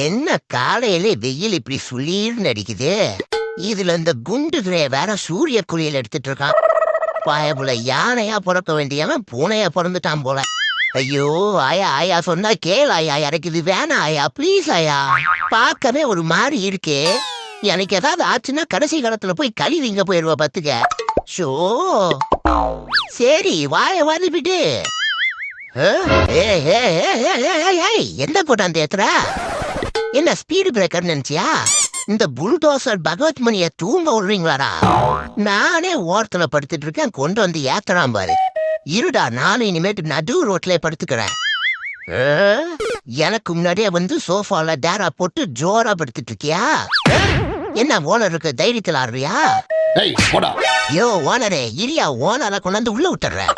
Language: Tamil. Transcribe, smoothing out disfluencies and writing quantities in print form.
என்ன காலையில வெயில் இப்படி சுளீர்னு அடிக்குது. இதுல இந்த குண்டு வேற சூரிய குளியல் எடுத்துட்டு இருக்கான். பயபுல யானையா பிறக்க வேண்டியவன் பூனையா பிறந்துட்டான் போல. ஐயோ ஆயா ஆயா சொன்னா கேள் ஆயா, எனக்கு இது வேணாம் ஆயா, ப்ளீஸ் ஆயா. பார்க்கவே ஒரு மாதிரி இருக்கே. எனக்கு ஏதாவது ஆச்சுன்னா கடைசி காலத்துல போய் கழிவிங்க போயிருவா பத்துக்க. ஷோ சரி வாய வந்துபிட்டு. என்ன போட்டான் தேத்துறா? என்ன ஸ்பீடு பிரேக்கர் நினைச்சியா? இந்த புல்டோசர் பகவத் மணிய தூங்க விடுறீங்களாடா? நானே ஓரத்துல படுத்துட்டு இருக்கேன், கொண்டு வந்து ஏத்தறான் பாரு. இருடா, நானும் இனிமேட்டு நடு ரோட்ல படுத்துக்கிறேன். எனக்கு முன்னாடியே வந்து சோஃபால டேரா போட்டு ஜோரா படுத்துட்டு இருக்கியா? என்ன ஓனருக்கு தைரியத்தில் ஆடுறியா? யோ ஓனரே, இரியா ஓனரை கொண்டாந்து உள்ள விட்டுறேன்.